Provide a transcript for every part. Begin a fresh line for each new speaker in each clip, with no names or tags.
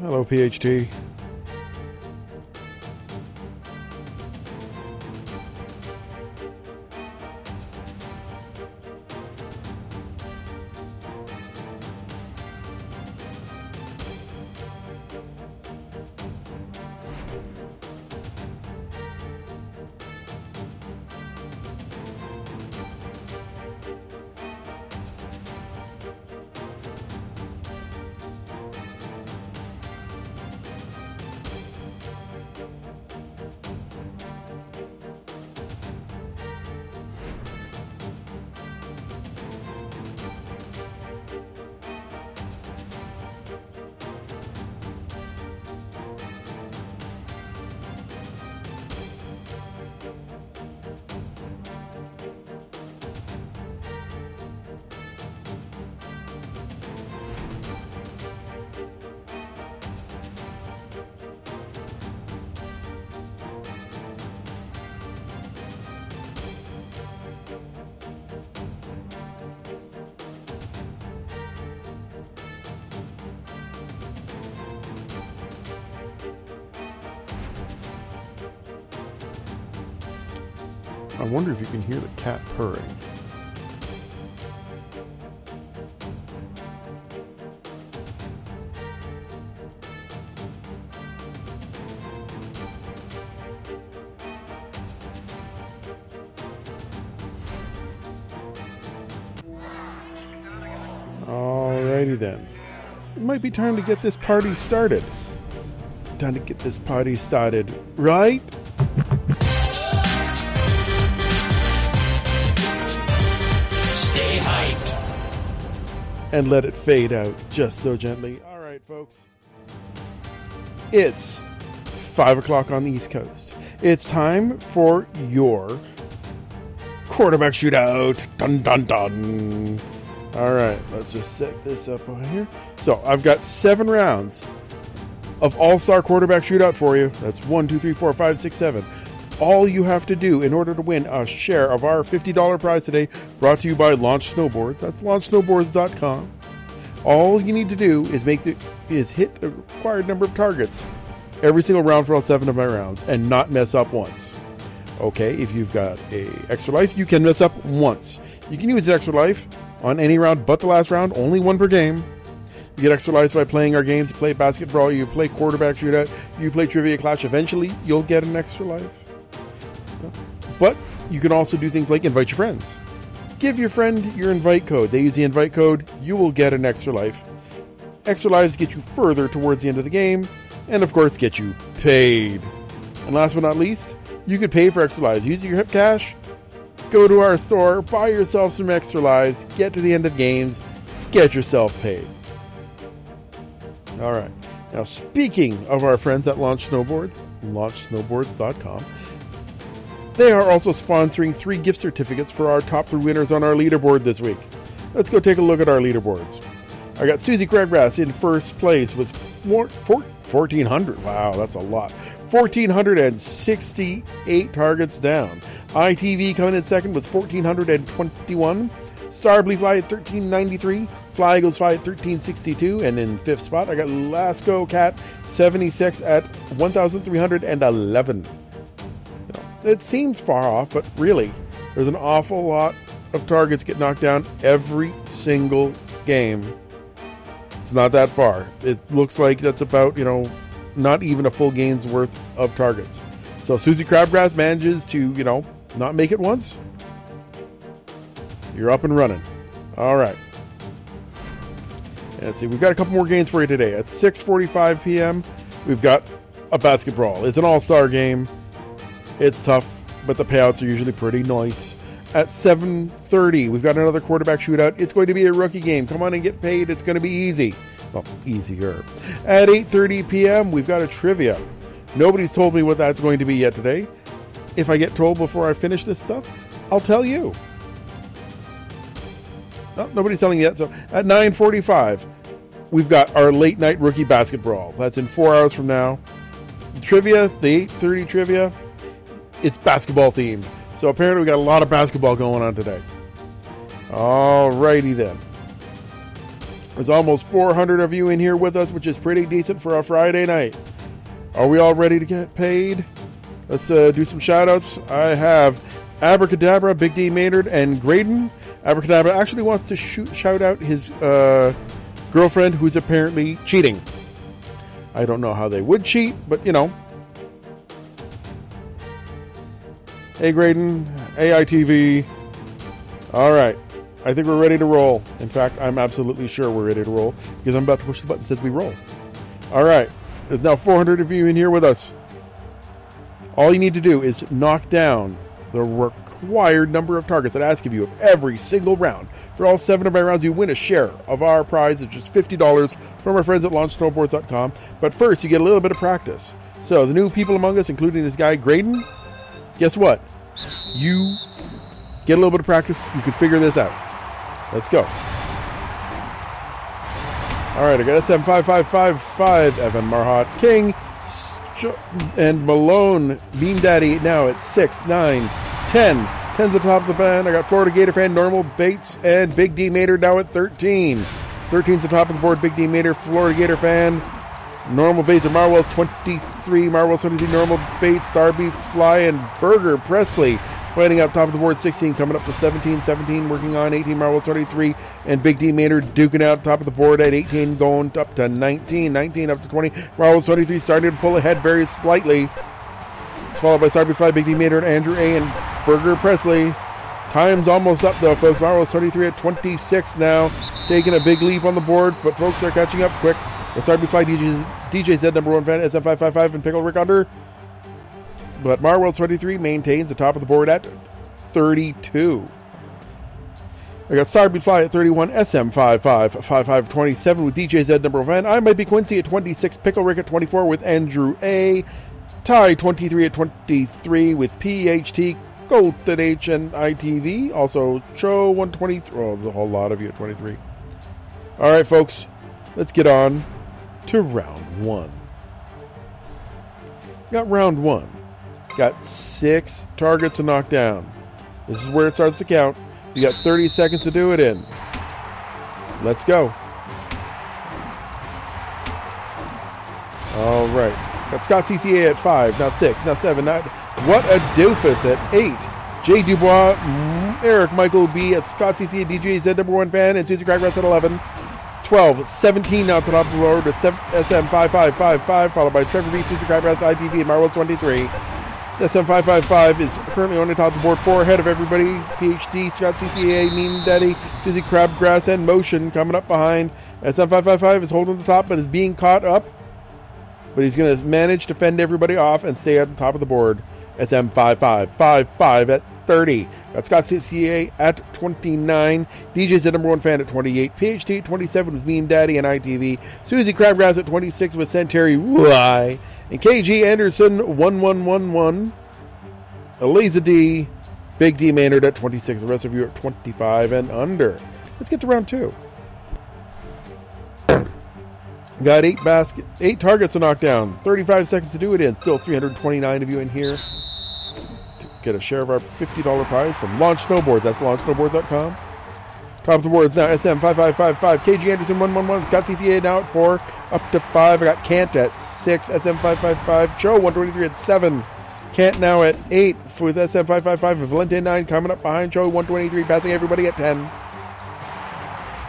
Hello, PHT. I wonder if you can hear the cat purring. Alrighty then. It might be time to get this party started. Time to get this party started, right? And let it fade out just so gently. All right, folks. It's 5 o'clock on the East Coast. It's time for your quarterback shootout. Dun, dun, dun. All right, let's just set this up over here. So I've got 7 rounds of all-star quarterback shootout for you. That's 1, 2, 3, 4, 5, 6, 7. All you have to do in order to win a share of our $50 prize today, brought to you by Launch Snowboards. That's launchsnowboards.com. All you need to do is hit the required number of targets every single round for all 7 of my rounds and not mess up once. Okay, if you've got a extra life, you can mess up once. You can use extra life on any round but the last round, only 1 per game. You get extra lives by playing our games. You play basketball, you play quarterback shootout, you play trivia clash. Eventually, you'll get an extra life. But you can also do things like invite your friends. Give your friend your invite code. They use the invite code, you will get an extra life. Extra lives get you further towards the end of the game, and of course get you paid. And last but not least, you could pay for extra lives. Using your Hip Cash, go to our store, buy yourself some extra lives, get to the end of games, get yourself paid. All right. Now, speaking of our friends at Launch Snowboards, launchsnowboards.com, they are also sponsoring 3 gift certificates for our top 3 winners on our leaderboard this week. Let's go take a look at our leaderboards. I got Susie Crabgrass in first place with 1,400. Wow, that's a lot. 1,468 targets down. ITV coming in second with 1,421. Starbly Fly at 1,393. Fly Eagles Fly at 1,362. And in 5th spot, I got Lasco Cat 76 at 1,311. It seems far off, but really, there's an awful lot of targets get knocked down every single game. It's not that far. It looks like that's about, not even a full game's worth of targets. So Susie Crabgrass manages to, not make it once. You're up and running. All right. Let's see. We've got a couple more games for you today. At 6:45 p.m., we've got a basketball. It's an all-star game. It's tough, but the payouts are usually pretty nice. At 7:30, we've got another quarterback shootout. It's going to be a rookie game. Come on and get paid. It's going to be easy. Well, easier. At 8:30 p.m., we've got a trivia. Nobody's told me what that's going to be yet today. If I get told before I finish this stuff, I'll tell you. Oh, nobody's telling yet. So at 9:45, we've got our late night rookie basketball. That's in 4 hours from now. Trivia, the 8:30 trivia, it's basketball themed. So apparently we got a lot of basketball going on today. Alrighty then. There's almost 400 of you in here with us, which is pretty decent for a Friday night. Are we all ready to get paid? Let's do some shout-outs. I have Abracadabra, Big D Maynard, and Graydon. Abracadabra actually wants to shout out his girlfriend, who's apparently cheating. I don't know how they would cheat, but you know. Hey, Graydon, AITV. All right. I think we're ready to roll. In fact, I'm absolutely sure we're ready to roll because I'm about to push the button that says we roll. All right. There's now 400 of you in here with us. All you need to do is knock down the required number of targets that I ask of you of every single round. For all 7 of my rounds, you win a share of our prize, which is $50 from our friends at LaunchSnowboards.com. But first, you get a little bit of practice. So the new people among us, including this guy, Graydon, guess what? You get a little bit of practice. You can figure this out. Let's go. All right, I got SM5555, Evan Marhat, King, and Malone, Bean Daddy now at 6, 9, 10. 10's the top of the band. I got Florida Gator Fan, Normal, Bates, and Big D Mater now at 13. 13's the top of the board. Big D Mater, Florida Gator Fan, Normal, Bates, and Marwell's 23. Marwell's 23, Normal, Bates, Starby, Fly, and Burger Presley. Fighting up top of the board, 16, coming up to 17, 17, working on 18, Marwell's 23, and Big D Maynard duking out top of the board at 18, going up to 19, 19 up to 20, Marwell's 23, starting to pull ahead very slightly. It's followed by Starby Fly, Big D Maynard, Andrew A, and Burger Presley. Time's almost up though, folks. Marwell's 23 at 26 now, taking a big leap on the board, but folks are catching up quick. The Starby Fly, DJ Z, number 1 fan, SM555, and Pickle Rick under. But Marwell's 23 maintains the top of the board at 32. I got Starby Fly at 31, SM5555 27 with DJ Z number 1. I might be Quincy at 26, Pickle Rick at 24 with Andrew A. Ty 23 at 23 with PHT, Colton H and ITV. Also Cho 123. Oh, there's a whole lot of you at 23. All right, folks, let's get on to round 1. Got round 1. Got 6 targets to knock down. This is where it starts to count. You got 30 seconds to do it in. Let's go. All right. Got Scott CCA at 5, now 6, now 7. Not what a doofus at 8. Jay Dubois, Eric Michael B at Scott CCA, DJ Z number 1 fan, and Susie Craggrass at 11. 12, 17 now at the top of the board with SM5555, followed by Trevor B, Susie Craggrass, ITV, and Marwell's 23. SM555 is currently on the top of the board, 4 ahead of everybody. PhD, Scott CCA, Mean Daddy, Susie Crabgrass, and Motion coming up behind. SM555 is holding the top, but is being caught up. But he's going to manage to fend everybody off and stay at the top of the board. SM5555 at 30. Got Scott CCA at 29. DJ's the number 1 fan at 28. PhD at 27 with Mean Daddy and ITV. Susie Crabgrass at 26 with Centeri Y. And KG Anderson 1111. Eliza D. Big D Maynard at 26. The rest of you are 25 and under. Let's get to round 2. Got 8 targets to knock down. 35 seconds to do it in. Still 329 of you in here. Get a share of our $50 prize from Launch Snowboards. That's LaunchSnowboards.com. Top of the board is now SM5555. KG Anderson 111. Scott CCA now at 4. Up to 5. I got Kant at 6. SM555. Joe 123 at 7. Kant now at 8 with SM555. And Valente 9 coming up behind Joe 123. Passing everybody at 10.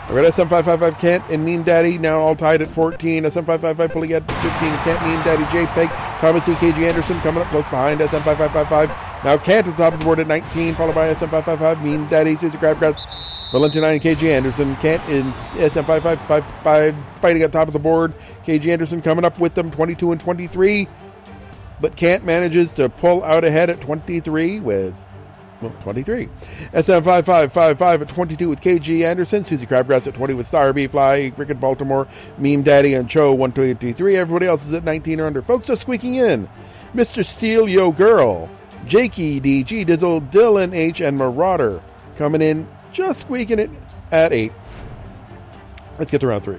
I got SM555 Kent and Mean Daddy now all tied at 14. SM555 pulling at 15. Kent, Mean Daddy, JPEG, Thomas C. KG Anderson coming up close behind SM5555. Now Kent at the top of the board at 19, followed by SM555, Mean Daddy, Susie Crabgrass, Valentine and KG Anderson. Kent in SM5555 fighting at top of the board. KG Anderson coming up with them 22 and 23. But Kent manages to pull out ahead at 23 with 23. SM5555 at 22 with KG Anderson. Susie Crabgrass at 20 with Starby Fly, Cricket Baltimore, Meme Daddy, and Cho 123. Everybody else is at 19 or under. Folks just squeaking in. Mr. Steele, Yo Girl, Jakey D, G Dizzle, Dylan H, and Marauder coming in just squeaking it at 8. Let's get to round 3.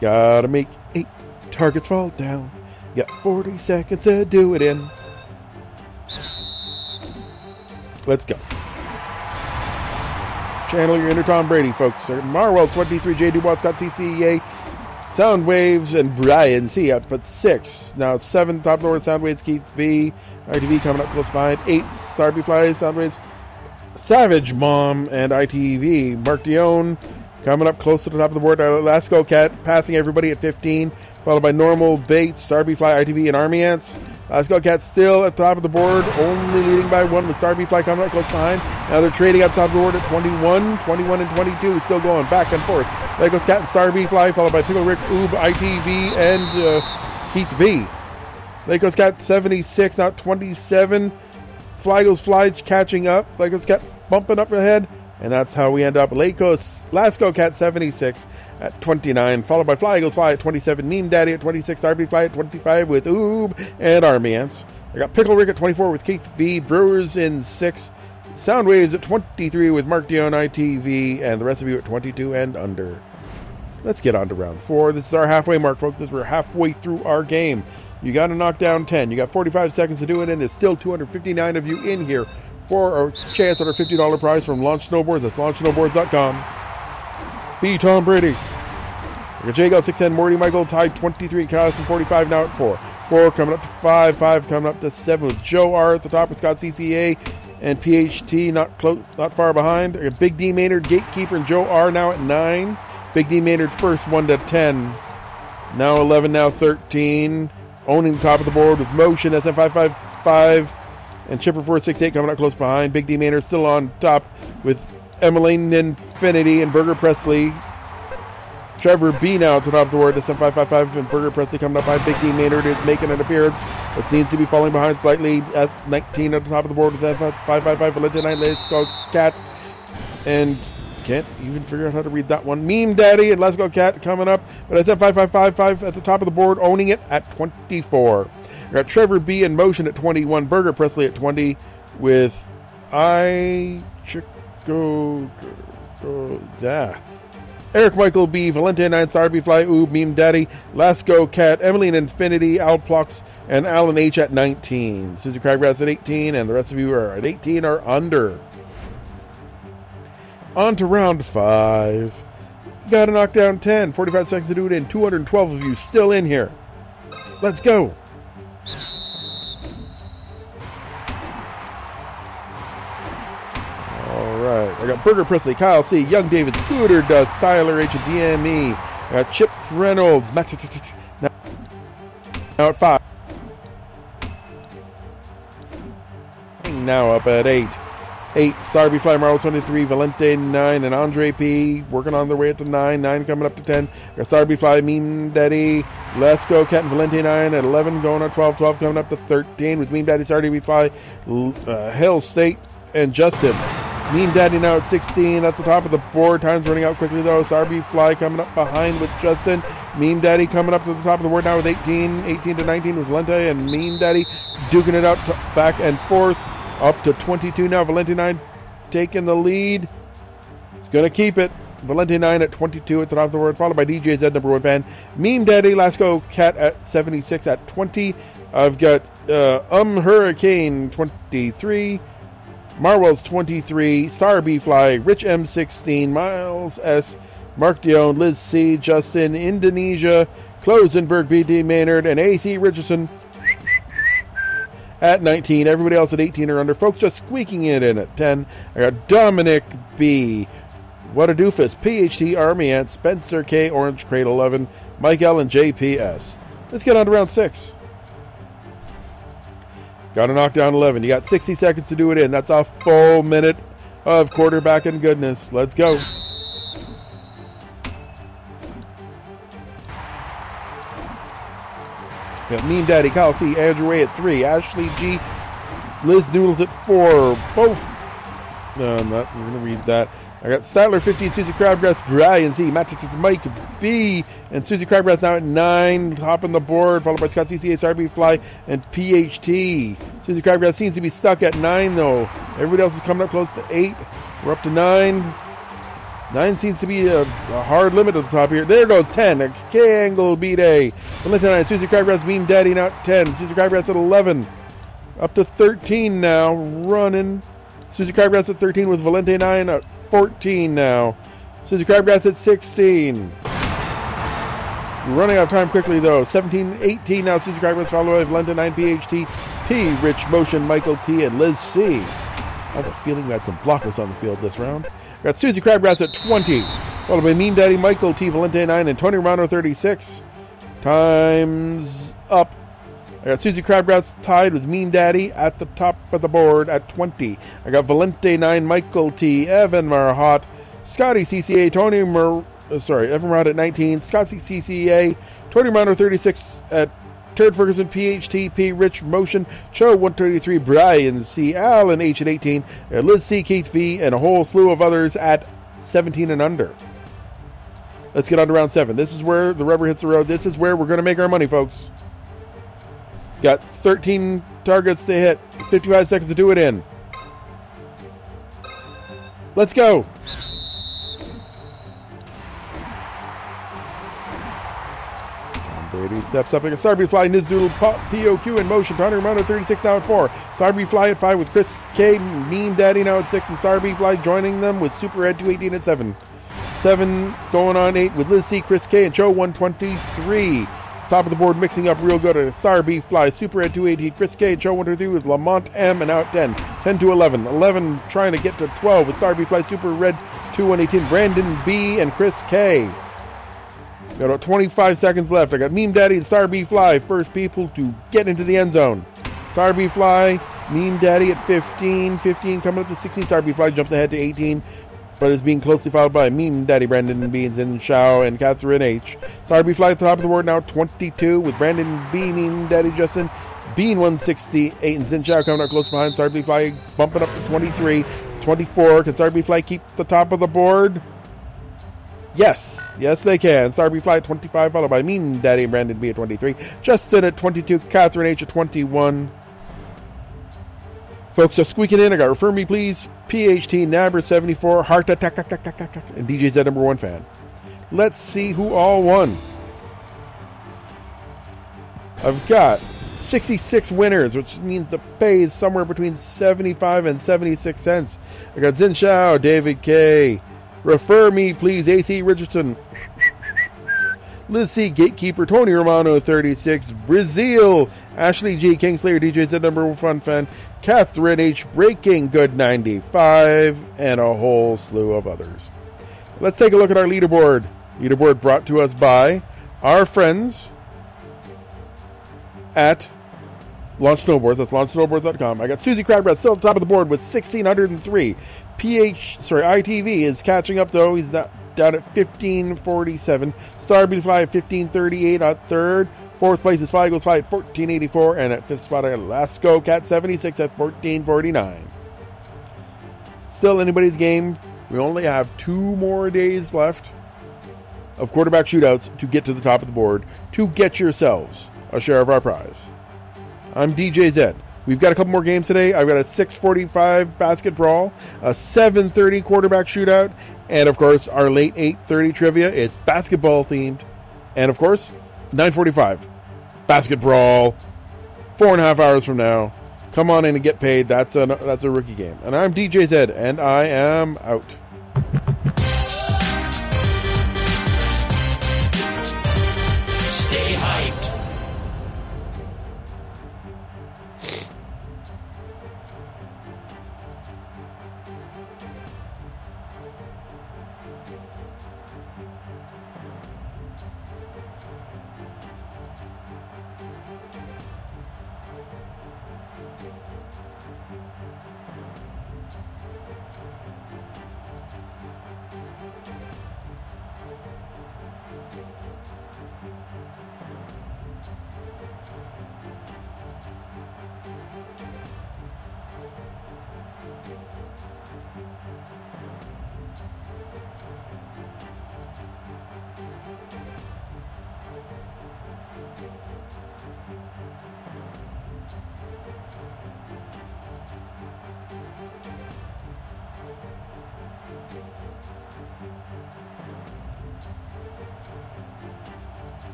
Gotta make 8 targets fall down. Got 40 seconds to do it in. Let's go. Channel your inner Tom Brady, folks. Marwell's 23, J. Dubois, Scott CCA, Sound Waves, and Brian C. up at 6. Now 7, top of the order, Sound Waves, Keith V. ITV coming up close behind. 8, Sarby Fly, Sound Waves, Savage Mom, and ITV. Mark Dion coming up close to the top of the board. Lasco Cat passing everybody at 15, followed by Normal, Bates, Starby Fly, ITV, and Army Ants. Lasco Cat still at the top of the board, only leading by 1 with Starby Fly coming up close behind. Now they're trading up top of the board at 21, 21 and 22, still going back and forth. There goes Cat and Starby Fly, followed by Pickle Rick, Oob, ITV, and Keith V. There goes Cat 76, now 27. Fly goes Fly catching up. There goes Cat bumping up ahead. And that's how we end up. Lasco Cat 76 at 29, followed by Fly Eagles Fly at 27, Meme Daddy at 26, RB Fly at 25 with Oob and Army Ants. I got Pickle Rick at 24 with Keith V, Brewers in 6, Sound Waves at 23 with Mark Dion, ITV, and the rest of you at 22 and under. Let's get on to round 4. This is our halfway mark, folks. We're halfway through our game. You got to knock down 10. You got 45 seconds to do it, and there's still 259 of you in here for a chance at our $50 prize from Launch Snowboards. That's launchsnowboards.com. B. Tom Brady. We got J-Gal 610, Morty Michael, tied 23, Carlson 45, now at 4. 4 coming up to 5, 5 coming up to 7 with Joe R at the top with Scott CCA and PHT not far behind. We got Big D Maynard, Gatekeeper, and Joe R now at 9. Big D Maynard first, 1 to 10. Now 11, now 13. Owning the top of the board with Motion, SM555. And Chipper 468 coming up close behind. Big D Maynard still on top with Emmeline Infinity and Burger Presley. Trevor B now at the top of the board. SM555 and Burger Presley coming up behind. Big D Maynard is making an appearance, but seems to be falling behind slightly at 19 at the top of the board with SM555. Valentine Let's Go Cat. And can't even figure out how to read that one. Meme Daddy and Let's Go Cat coming up, but SM5555 at the top of the board, owning it at 24. We got Trevor B in Motion at 21, Burger Presley at 20, with Eric Michael B, Valente 9, Starby Fly, Oob, Meme Daddy, Lasco Cat, Emmeline Infinity, Alplox, and Alan H at 19. Susie Crabgrass at 18, and the rest of you are at 18 or under. On to round 5. You gotta knock down 10. 45 seconds to do it in. 212 of you still in here. Let's go. Alright. I got Burger Presley, Kyle C, Young David, Scooter Dust, Tyler H, DME. I got Chip Reynolds. Now at 5. Now up at 8. 8, Starby Fly, Marvel 23, Valente 9, and Andre P. working on their way up to 9. 9 coming up to 10. Got Starby Fly, Meme Daddy, Let's Go Cat, and Valente 9 at 11, going on 12. 12 coming up to 13 with Meme Daddy, Starby Fly, Hill State, and Justin. Meme Daddy now at 16 at the top of the board. Time's running out quickly though. Starby Fly coming up behind with Justin. Meme Daddy coming up to the top of the board now with 18. 18 to 19 with Valente, and Meme Daddy duking it out back and forth. Up to 22 now. Valente 9 taking the lead. It's going to keep it. Valente 9 at 22 at the top of the board, followed by DJ Z, number 1 fan. Meme Daddy, Lasco Cat at 76 at 20. I've got Hurricane 23. Marwell's 23. Starby Fly, Rich M 16. Miles S. Mark Dion, Liz C. Justin, Indonesia, Closenberg, BD Maynard, and AC Richardson at 19. Everybody else at 18 or under. Folks just squeaking it in at 10. I got Dominic B. What a Doofus. PHT, Army Ant, Spencer K. Orange Crate 11. Mike L. and JPS. Let's get on to round 6. Got to knock down 11. You got 60 seconds to do it in. That's a full minute of quarterback and goodness. Let's go. Got Meme Daddy, Kyle C, Andrew A at 3, Ashley G, Liz Noodles at 4, both. No, I'm not going to read that. I got Statler 15, Susie Crabgrass, Brian C, Matt Mike B, and Susie Crabgrass now at 9, top on the board, followed by Scott CCA, Sarby Fly, and PHT. Susie Crabgrass seems to be stuck at 9 though. Everybody else is coming up close to 8. We're up to 9. 9 seems to be a hard limit at the top here. There goes 10. A K-Angle B-Day. Valente 9. Susie Crabgrass, Meme Daddy now at 10. Susie Crabgrass at 11. Up to 13 now. Running. Susie Crabgrass at 13 with Valente 9 at 14 now. Susie Crabgrass at 16. Running out of time quickly, though. 17-18 now. Susie Crabgrass followed by Valente 9, PHT, P, Rich Motion, Michael T, and Liz C. I have a feeling we had some blockers on the field this round. Got Susie Crabgrass at 20. Followed by Meme Daddy, Michael T, Valente 9, and Tony Romano 36. Time's up. I got Susie Crabgrass tied with Meme Daddy at the top of the board at 20. I got Valente 9, Michael T, Evan Marhot, Scotty CCA, Evan Rod at 19, Scotty CCA, Tony Romano 36 at Turd Ferguson, PHTP, Rich Motion, Cho 133, Brian C, Alan H at 18, Liz C, Keith V, and a whole slew of others at 17 and under. Let's get on to round 7. This is where the rubber hits the road. This is where we're going to make our money, folks. Got 13 targets to hit, 55 seconds to do it in. Let's go. Brady steps up like a Starby Fly, Nizdoodle, POQ in motion. Tony Romano 36 now at 4. Starby Fly at 5 with Chris K, Meme Daddy now at 6, and Starby Fly joining them with Superhead 218 at 7. 7 going on 8 with Liz C, Chris K, and Joe 123. Top of the board mixing up real good. Starby Fly, Superhead 218, Chris K, and Joe 123 with Lamont M, and now at 10. 10 to 11. 11 trying to get to 12 with Starby Fly, Super Red 2118, Brandon B, and Chris K. Got about 25 seconds left. I got Meme Daddy and Starby Fly, first people to get into the end zone. Starby Fly, Meme Daddy at 15. 15 coming up to 16. Starby Fly jumps ahead to 18, but is being closely followed by Meme Daddy, Brandon B, Zin Shao, and Catherine H. Starby Fly at the top of the board now, 22, with Brandon B, Meme Daddy, Justin Bean 168, and Zin Shao coming up close behind. Starby Fly bumping up to 23. 24. Can Starby Fly keep the top of the board? Yes. Yes, they can. Starby Fly at 25, followed by Meme Daddy and Brandon B at 23. Justin at 22. Catherine H at 21. Folks, just squeaking in. I got Refer Me Please, PHT, Nabber 74, Heart Attack, and DJ Z number 1 fan. Let's see who all won. I've got 66 winners, which means the pay is somewhere between 75 and 76 cents. I got Zin Shao, David K, Refer Me Please, AC Richardson, Liz C, Gatekeeper, Tony Romano 36, Brazil, Ashley G, Kingslayer, DJ Z number 1 fan, Catherine H, Breaking Good 95, and a whole slew of others. Let's take a look at our leaderboard. Leaderboard brought to us by our friends at Launch Snowboards. That's launchsnowboards.com. I got Susie Crabgrass still at the top of the board with 1,603. ITV is catching up, though. He's down at 1,547. Starby Fly at 1,538 at third. Fourth place is Fly Goes Fly at 1,484. And at fifth spot, I got Lasco Cat 76 at 1,449. Still anybody's game. We only have 2 more days left of quarterback shootouts to get to the top of the board to get yourselves a share of our prize. I'm DJ Z. We've got a couple more games today. I've got a 6:45 basket brawl, a 7:30 quarterback shootout, and of course our late 8:30 trivia. It's basketball themed, and of course 9:45 basket brawl. 4.5 hours from now. Come on in and get paid. That's a rookie game. And I'm DJ Z, and I am out.
Stay hyped.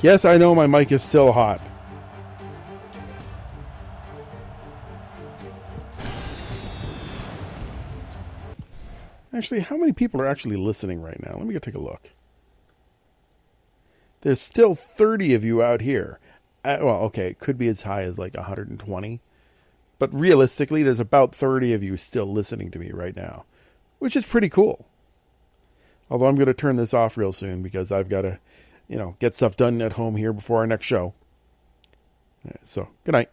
Yes, I know my mic is still hot. Actually, how many people are actually listening right now? Let me go take a look. There's still 30 of you out here. Well, okay, it could be as high as like 120. But realistically, there's about 30 of you still listening to me right now, which is pretty cool. Although I'm going to turn this off real soon because I've got to, get stuff done at home here before our next show. So, good night.